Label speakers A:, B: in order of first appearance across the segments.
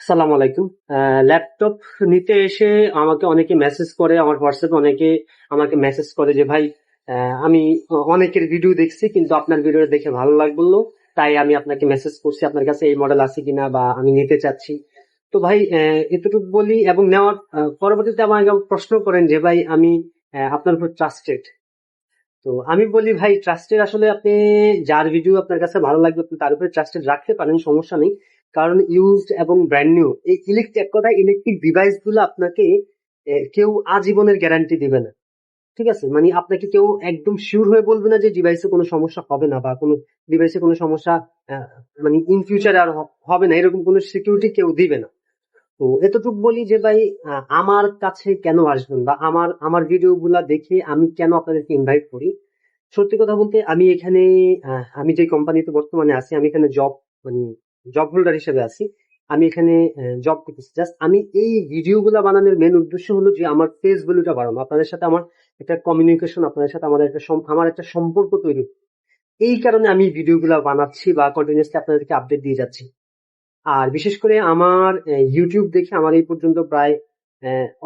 A: আসসালামু আলাইকুম। ল্যাপটপ নিতে এসে আমাকে অনেকে মেসেজ করে, আমার হোয়াটসঅ্যাপে অনেকে আমাকে মেসেজ করে যে ভাই, আমি অনেকের ভিডিও দেখছি কিন্তু আপনার ভিডিও দেখে ভালো লাগলো, তাই আমি আপনাকে মেসেজ করছি আপনার কাছে এই মডেল আছে কিনা বা আমি নিতে চাচ্ছি। তো ভাই, এতটুকু বলি এবং নেওয়ার পরবর্তীতে আমাকে প্রশ্ন করেন যে ভাই আমি আপনার উপর ট্রাস্টেড। তো আমি বলি ভাই, ট্রাস্টেড আসলে আপনি যার ভিডিও আপনার কাছে ভালো লাগবে আপনি তার উপরে ট্রাস্টেড রাখতে পারেন, সমস্যা নেই। কারণ ইউজড এবং ব্র্যান্ড নিউ এই ইলেকট্রিক, এক কথায় ইলেকট্রিক ডিভাইস গুলো আপনাকে কেউ আজীবনের গ্যারান্টি দিবে না। ঠিক আছে, মানে আপনাকে কেউ একদম শিওর হয়ে বলবে না যে ডিভাইসে কোনো সমস্যা হবে না বা কোনো ডিভাইসে কোনো সমস্যা আহ, মানে ইন ফিউচারে আর হবে না, এরকম কোনো সিকিউরিটি কেউ দিবে না। তো এতটুকু বলি যে ভাই, আমার কাছে কেন আসবেন বা আমার আমার ভিডিও গুলা দেখে আমি কেন আপনাদেরকে ইনভাইট করি। সত্যি কথা বলতে আমি এখানে, আমি যে কোম্পানিতে বর্তমানে আছি আমি এখানে মানে জব হোল্ডার হিসেবে আছি। আমি এখানে জব করতেছি। জাস্ট আমি এই ভিডিও গুলা বানানোর মেন উদ্দেশ্য হলো যে আমার ফেস ভ্যালুটা বাড়ানো, আপনাদের সাথে আমার একটা কমিউনিকেশন, আপনাদের সাথে আমার একটা সম্পর্ক তৈরি। এই কারণে আমি ভিডিও গুলা বানাচ্ছি বা কন্টিনিউসলি আপনাদেরকে আপডেট দিয়ে যাচ্ছি। আর বিশেষ করে আমার ইউটিউব দেখে আমার এই পর্যন্ত প্রায়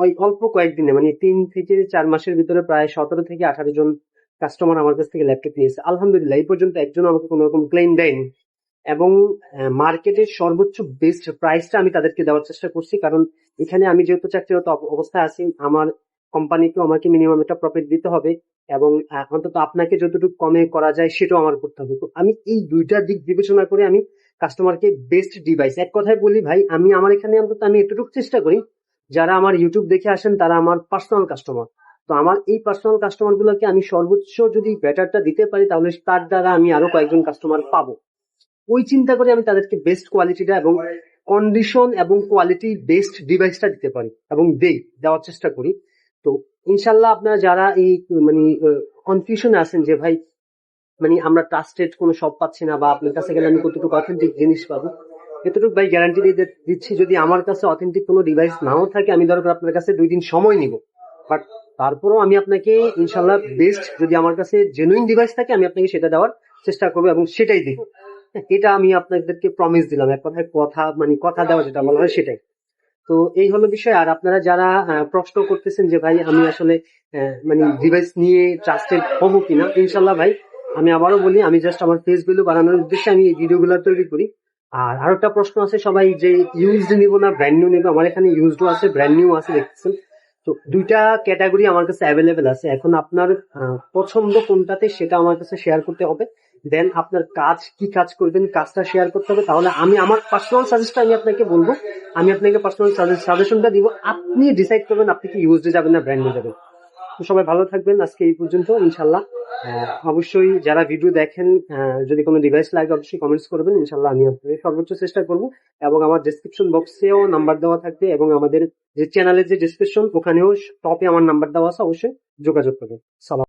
A: ওই অল্প কয়েকদিনে, মানে 3 থেকে 4 মাসের ভিতরে প্রায় 17 থেকে 18 জন কাস্টমার আমার কাছ থেকে ল্যাপটপ নিয়েছে। আলহামদুলিল্লাহ, এই পর্যন্ত একজন আমাকে কোনো রকম ক্লেম দেয়নি। এবং মার্কেটের সর্বোচ্চ বেস্ট প্রাইসটা আমি তাদেরকে দেওয়ার চেষ্টা করছি, কারণ এখানে আমি যেহেতু চাকরিরত অবস্থায় আছি, আমার কোম্পানিকেও আমাকে মিনিমাম একটা প্রফিট দিতে হবে এবং অন্তত আপনাকে যতটুকু কমে করা যায় সেটাও আমার করতে হবে। তো আমি এই দুইটা দিক বিবেচনা করে আমি কাস্টমারকে বেস্ট ডিভাইস, এক কথায় বলি ভাই, আমি আমার এখানে অন্তত আমি এতটুকু চেষ্টা করি, যারা আমার ইউটিউব দেখে আসেন তারা আমার পার্সোনাল কাস্টমার। তো আমার এই পার্সোনাল কাস্টমার গুলোকে আমি সর্বোচ্চ যদি বেটারটা দিতে পারি তাহলে তার দ্বারা আমি আরো কয়েকজন কাস্টমার পাবো। ওই চিন্তা করে আমি তাদেরকে বেস্ট কোয়ালিটিটা এবং কন্ডিশন এবং কোয়ালিটি বেস্ট ডিভাইসটা দিতে পারি এবং দেওয়ার চেষ্টা করি। তো ইনশাল্লাহ আপনারা যারা এই মানে কনফিউশনে আছেন যে ভাই, মানে আমরা ট্রাস্টেড কোনো শপ পাচ্ছি না বা আপনার কাছে গেলে আমি কতটুকু অথেন্টিক জিনিস পাবো, এতটুকু ভাই গ্যারান্টি দিয়ে দিচ্ছি, যদি আমার কাছে অথেন্টিক কোনো ডিভাইস নাও থাকে আমি দরকার আপনার কাছে 2 দিন সময় নিব, বাট তারপরও আমি আপনাকে ইনশাল্লাহ বেস্ট, যদি আমার কাছে জেনুইন ডিভাইস থাকে আমি আপনাকে সেটা দেওয়ার চেষ্টা করবো এবং সেটাই দিব। এটা আমি আপনাদেরকে প্রমিস দিলাম, এক কথায় কথা, মানে কথা দেওয়া যেটা বলা হয় সেটাই। তো এই হলো বিষয়। আর আপনারা যারা প্রশ্ন করতেছেন যে ভাই আমি আসলে মানে ডিভাইস নিয়ে ট্রাস্টেড হবো কিনা, ইনশাল্লাহ ভাই, আমি আবারও বলি, আমি জাস্ট আমার ফেস ভ্যালু বাড়ানোর উদ্দেশ্যে আমি এই ভিডিওগুলো তৈরি করি। আর আরো একটা প্রশ্ন আছে সবাই যে ইউজড নিব না ব্র্যান্ড নিউ নিবো, আমার এখানে ইউজডও আছে ব্র্যান্ড নিউ আছে, দেখতেছেন। তো দুইটা ক্যাটাগরি আমার কাছে অ্যাভেলেবেল আছে। এখন আপনার পছন্দ কোনটাতে সেটা আমার কাছে শেয়ার করতে হবে। দেন আপনার কাজ কি কাজ করবেন কাজটা শেয়ার করতে হবে, তাহলে আমি আমার পার্সোনাল সাজেস্টটা আমি আপনাকে বলবো, আমি আপনাকে পার্সোনাল সাজেশনটা দিব, আপনি ডিসাইড করবেন আপনি কি ইউজডে যাবেন না ব্র্যান্ডে যাবেন। তো সবাই ভালো থাকবেন, আজকে এই পর্যন্ত ইনশাল্লাহ। অবশ্যই যারা ভিডিও দেখেন, যদি কোনো ডিভাইস লাগে অবশ্যই কমেন্টস করবেন, ইনশাল্লাহ আমি আপনাদের সর্বোচ্চ চেষ্টা করব। এবং আমার ডেসক্রিপশন বক্সেও নাম্বার দেওয়া থাকবে এবং আমাদের যে চ্যানেলের যে ডেসক্রিপশন ওখানেও টপে আমার নাম্বার দেওয়া আছে, অবশ্যই যোগাযোগ করবেন। সালাম।